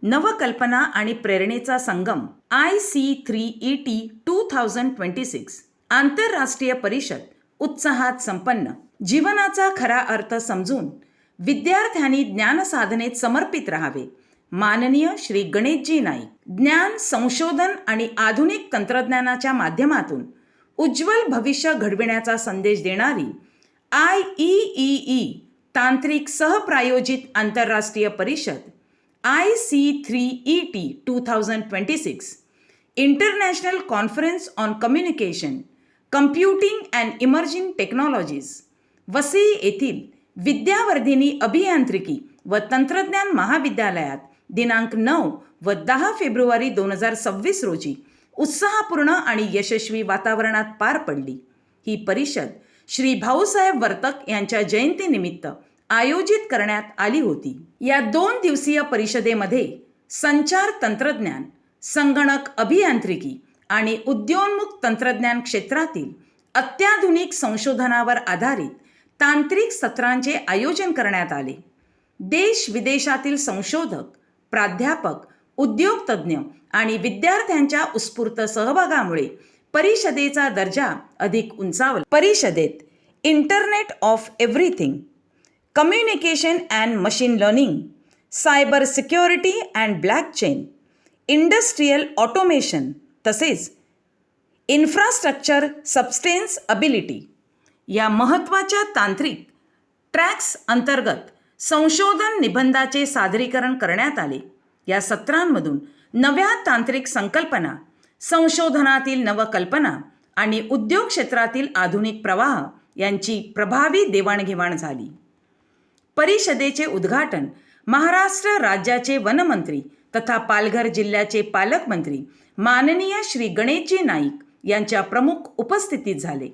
नवकल्पना आणि प्रेरणेचा संगम IC3ET 2026 आंतरराष्ट्रीय परिषद उत्साहात संपन्न. जीवनाचा खरा अर्थ समजून विद्यार्थ्यांनी ज्ञानसाधनेत समर्पित राहावे. माननीय श्री गणेशजी नाईक. ज्ञान, संशोधन आणि आधुनिक तंत्रज्ञानाच्या माध्यमातून उज्ज्वल भविष्य घडविण्याचा संदेश देणारी IEEE तांत्रिक सहप्रायोजित आंतरराष्ट्रीय परिषद IC3ET 2026 international conference on communication, computing and emerging technologies Vasai येथील विद्यावर्धिनी अभियांत्रिकी व तंत्रज्ञान महाविद्यालयात दिनांक 9 व 10 फेब्रुवारी 2026 रोजी उत्साहपूर्ण आणि यशस्वी वातावरणात पार पडली. ही परिषद श्री भाऊसाहेब वर्तक यांच्या जयंतीनिमित्त आयोजित करण्यात आली होती. या 2 दिवसीय परिषदेमध्ये संचार तंत्रज्ञान, संगणक अभियांत्रिकी आणि उद्योन्मुख तंत्रज्ञान क्षेत्रातील अत्याधुनिक संशोधनावर आधारित तांत्रिक सत्रांचे आयोजन करण्यात आले. देश विदेशातील संशोधक, प्राध्यापक, उद्योगतज्ञ आणि विद्यार्थ्यांच्या उत्स्फूर्त सहभागामुळे परिषदेचा दर्जा अधिक उंचावला. परिषदेत internet of everything, communication and machine learning, cyber security and blockchain, industrial automation तसेच इन्फ्रास्ट्रक्चर सस्टेनेबिलिटी या महत्त्वाच्या तांत्रिक ट्रॅक्स अंतर्गत संशोधन निबंधाचे सादरीकरण करण्यात आले. या सत्रांमधून नव्या तांत्रिक संकल्पना, संशोधनातील नवकल्पना आणि उद्योग क्षेत्रातील आधुनिक प्रवाह यांची प्रभावी देवाणघेवाण झाली. परिषदेचे उद्घाटन महाराष्ट्र राज्याचे वनमंत्री तथा पालघर जिल्ह्याचे पालकमंत्री माननीय श्री गणेशजी नाईक यांच्या प्रमुख उपस्थितीत झाले.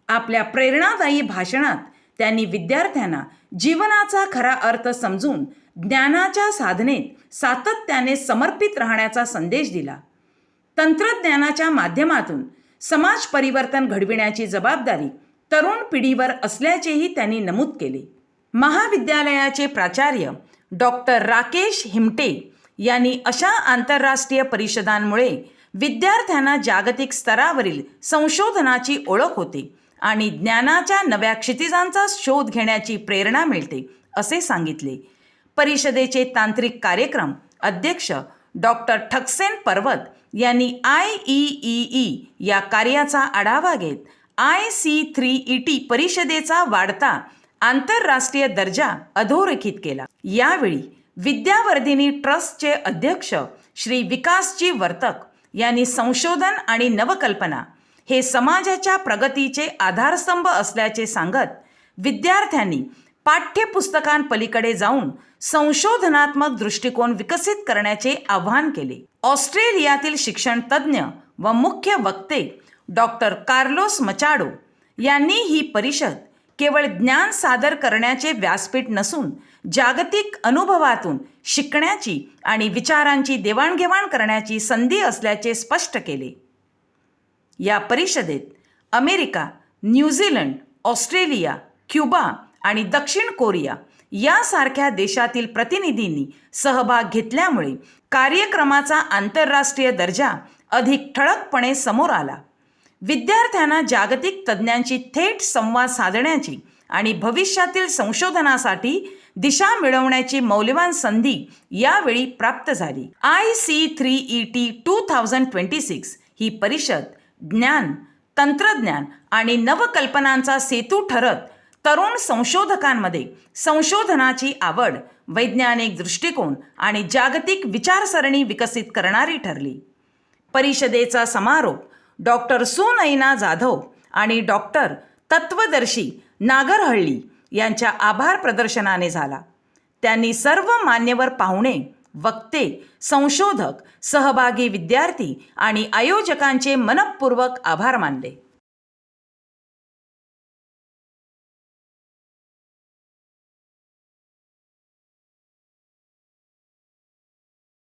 आपल्या प्रेरणादायी भाषणात त्यांनी विद्यार्थ्यांना जीवनाचा खरा अर्थ समजून ज्ञानाच्या साधनेत सातत्याने समर्पित राहण्याचा संदेश दिला. तंत्रज्ञानाच्या माध्यमातून समाज परिवर्तन घडविण्याची जबाबदारी तरुण पिढीवर असल्याचेही त्यांनी नमूद केले. महाविद्यालयाचे प्राचार्य डॉक्टर राकेश हिमटे यांनी अशा आंतरराष्ट्रीय परिषदांमुळे विद्यार्थ्यांना जागतिक स्तरावरील संशोधनाची ओळख होते आणि ज्ञानाच्या नव्या क्षितिजांचा शोध घेण्याची प्रेरणा मिळते असे सांगितले. परिषदेचे तांत्रिक कार्यक्रम अध्यक्ष डॉक्टर ठकसेन पर्वत यांनी IEEE या कार्याचा आढावा घेत IC3ET परिषदेचा वाढता आंतरराष्ट्रीय दर्जा अधोरेखित केला. यावेळी विद्यावर्धिनी ट्रस्टचे अध्यक्ष श्री विकासजी वर्तक यांनी संशोधन आणि नवकल्पना हे समाजाच्या प्रगतीचे आधारस्तंभ असल्याचे सांगत विद्यार्थ्यांनी पाठ्यपुस्तकांपलीकडे जाऊन संशोधनात्मक दृष्टिकोन विकसित करण्याचे आवाहन केले. ऑस्ट्रेलियातील शिक्षण तज्ज्ञ व मुख्य वक्ते डॉक्टर कार्लोस मचाडो यांनी ही परिषद केवळ ज्ञान सादर करण्याचे व्यासपीठ नसून जागतिक अनुभवातून शिकण्याची आणि विचारांची देवाणघेवाण करण्याची संधी असल्याचे स्पष्ट केले. या परिषदेत अमेरिका, न्यूझीलंड, ऑस्ट्रेलिया, क्युबा आणि दक्षिण कोरिया यासारख्या देशातील प्रतिनिधींनी सहभाग घेतल्यामुळे कार्यक्रमाचा आंतरराष्ट्रीय दर्जा अधिक ठळकपणे समोर आला. विद्यार्थ्यांना जागतिक तज्ज्ञांशी थेट संवाद साधण्याची आणि भविष्यातील संशोधनासाठी दिशा मिळवण्याची मौल्यवान संधी यावेळी प्राप्त झाली. IC3ET 2026 ही परिषद ज्ञान, तंत्रज्ञान आणि नवकल्पनांचा सेतू ठरत तरुण संशोधकांमध्ये संशोधनाची आवड, वैज्ञानिक दृष्टिकोन आणि जागतिक विचारसरणी विकसित करणारी ठरली. परिषदेचा समारोप डॉक्टर सुनैना जाधव आणि डॉक्टर तत्वदर्शी नागरहळ्ळी यांच्या आभार प्रदर्शनाने झाला. त्यांनी सर्व मान्यवर पाहुणे, वक्ते, संशोधक, सहभागी विद्यार्थी आणि आयोजकांचे मनःपूर्वक आभार मानले.